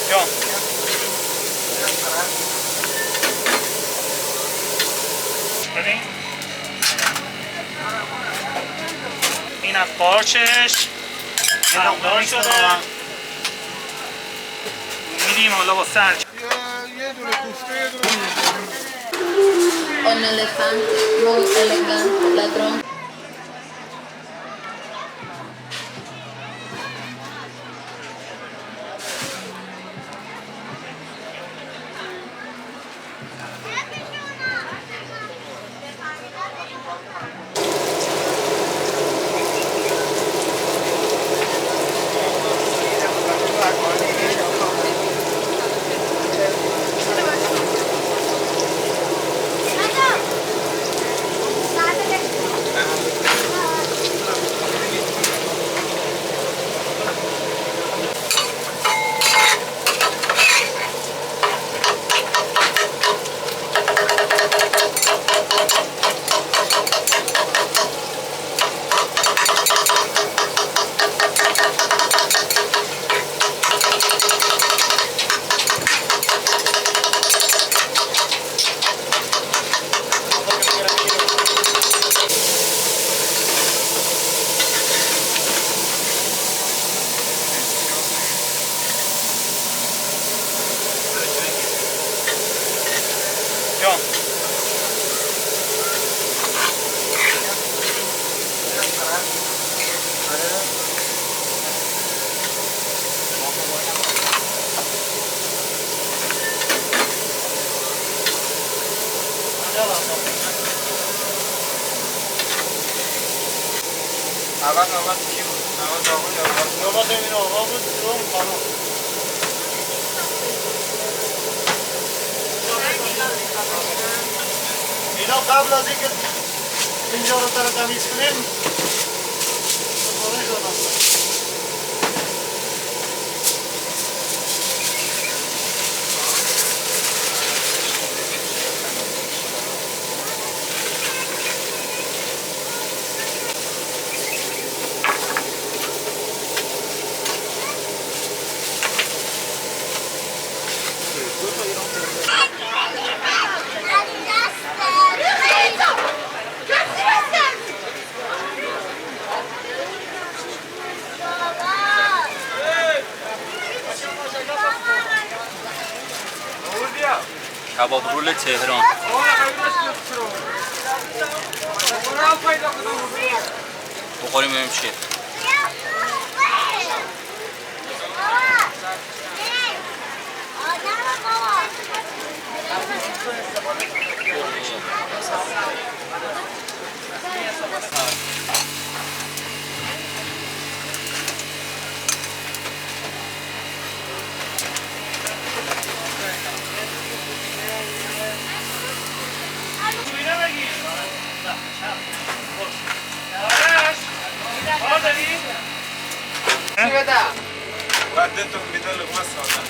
Ja. ببین این از قارچش همدار شده میدیم حالا با سر یه دونه کوفته یه دونه Un elefante muy elegante, ladrón. Ja. اول کی بود؟ اول نوبت این آقا بود دوم خانم اینا قبل از اینکه اینجا رو تمیز کنیم سفارش دادم. کباب رول تهران بخوریم ببینیم چیه. بعدتون میده لقمه ساده.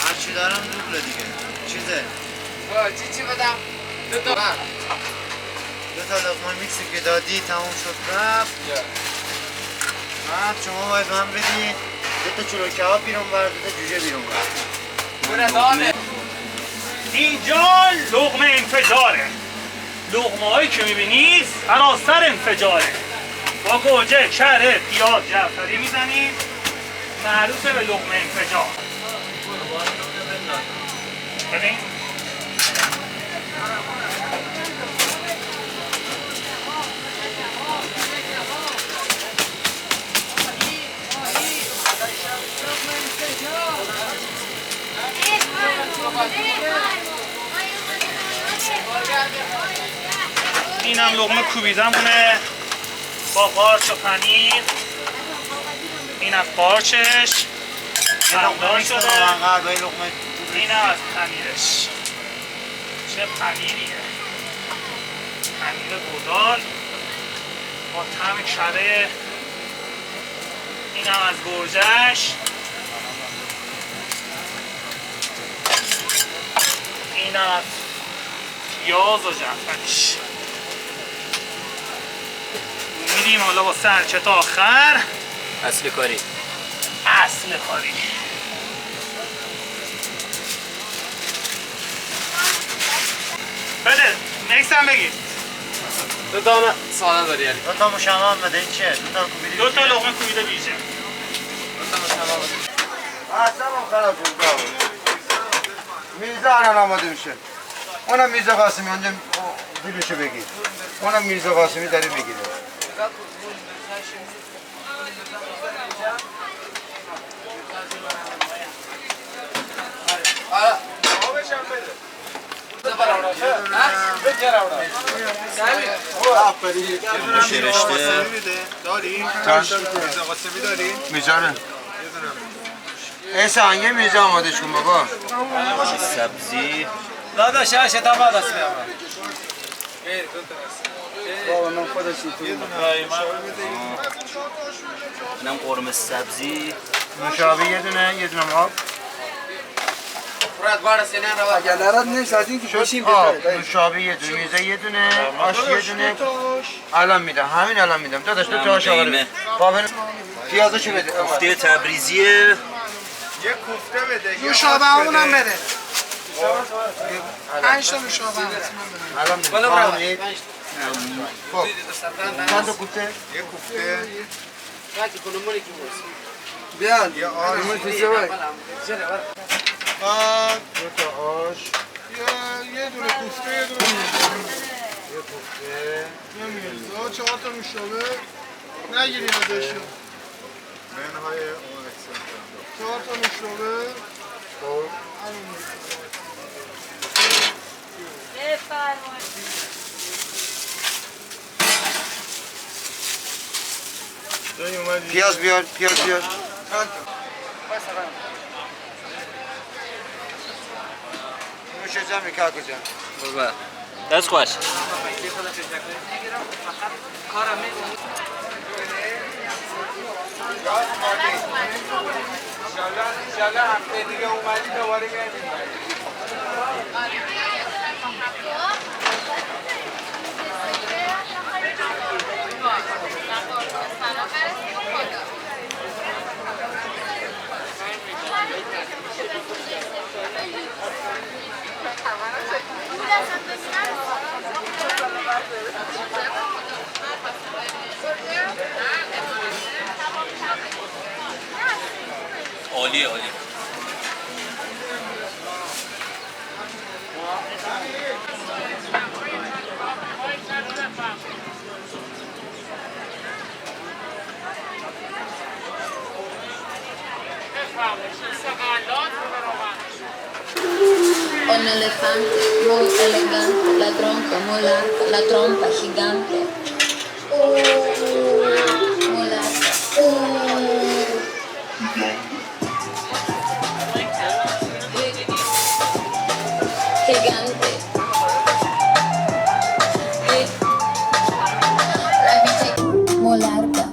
هر چی دارم دوبله دیگه. چیزه؟ چی بدم؟ دو تا لقمه میکسی که دادی تموم شد رفت. بعد شما باید من بدی 2 تا چلو کباب بیرون بر 2 تا جوجه بیرون بر. اینجا لقمه انفجاره. لقمه هایی که میبینید سراسر انفجاره. با گوجه، کره، پیاز، جعفری میزنیم معروفه به لقمه انفجار. ببین اینم لقمه کوبیدمونه با قارچ و پنیر. این از قارچش همدار شده این از پنیرش. چه پنیریه، پنیر گودال با طعم کره. این هم از گوجهش. این هم از پیاز و جعفریش. میدیم حالا با سرچه تا آخر. اصل کاری اصل کاری بده نکس هم بگیر. دو دانه ساده داری یعنی. دو تا مشمع بده این چیه؟ دو تا کوبیده. دو تا لقمه کوبیده ویژه. دو تا مشابه بده. اصلا خراب شد بابا. میرزا الان آماده میشه. اونم میرزا قاسمی اونجا بیلوشو بگیر. اونم میرزا قاسمی داره میگیره. گوشه رشته میزانه. احسان یه میرزا آماده کن بابا. سبزی داداش تا بعد است میام. بابا من خودش اینم قرمه سبزی نوشابه یه دونه آب. فرات بار سینه رو اگر نرد نیست از این که بشیم آب نوشابه یه دونه میزه یه دونه آش یه دونه الان میدم همین الان میدم داداش تو آش آوره قابل پیازشو بده کوفته تبریزیه نوشابه اونم بده 5 تا نوشابه الان میدم خب چند تا کوفته بیان آرمون پیزا باید دو تا آش یه دونه کوفته یه دونه یه کوفته یه میرزا 4 تا نوشابه نگیریم ازشون منهای اون 4 تا نوشابه خب پیاز بیار نوش جمعی کاکو جان بابا دست خوش انشالله هفته دیگه اومدی دوباره میایم. عالیه عالی Un elefante muy elegante, la tronca muy larga, la trompa gigante. Muy larga. Gigante. La bici muy larga.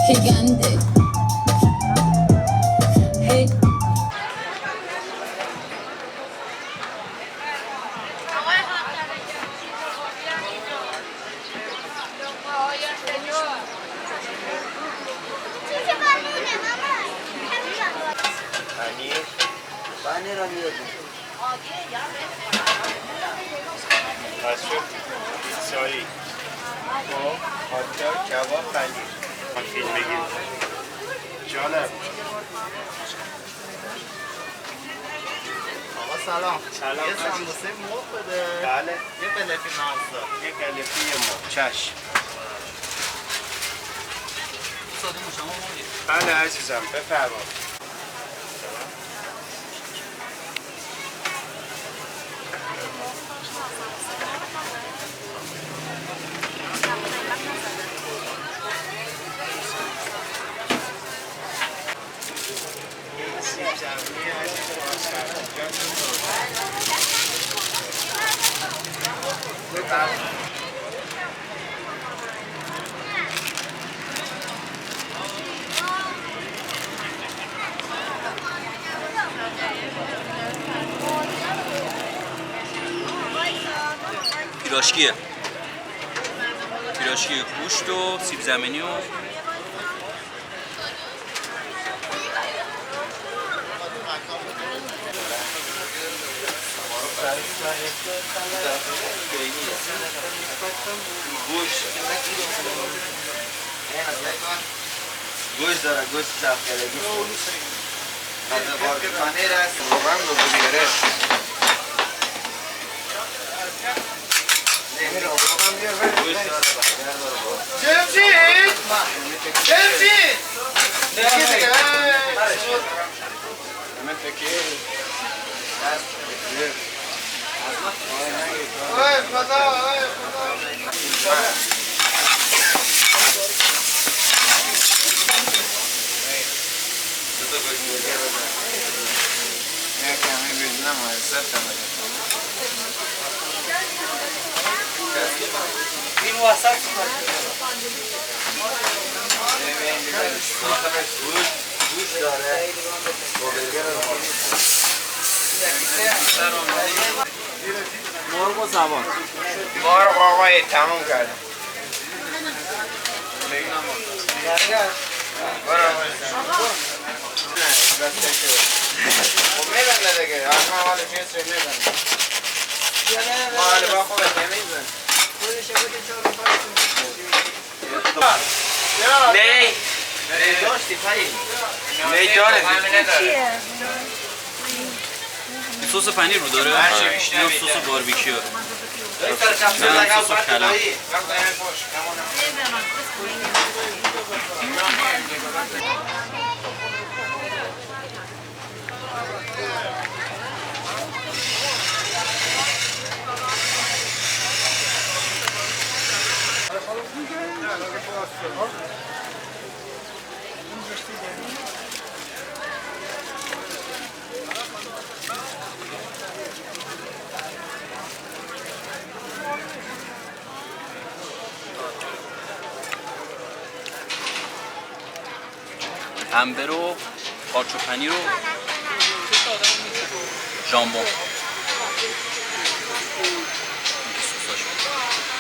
Gigante. Hey. پنیر هم یه دونه پیتزایی هاتداگ کباب پنیر من فیلم بگیر جانم آقا سلام سلام یه سمبوسه مرغ بده بله یه قلفی مغزا یه قلفی مرغ چشم بله عزیزم بفرمایید پیراشکیه پیراشکی گوشت و سیب زمینی و گوش داره گوش شفقه غذا بارکانه رست روغن رو بگیره گوش داره برگر داره جمشید جمشید این وسط گوش داره با برگر مرغ و زبان. ما رو آقای تموم کردم خب میبنده دیگه اصلا حال جنس رو میبنده ما حالی با خودت نمیزن می داشتی پایی می داره این سس پنیر رو داره؟ هر چی بیشتر اینم بیشتر. سس باربیکیو. نه سس کلم. پنبه رو، قارچ و پنیر و ژامبون. این که سساش بود.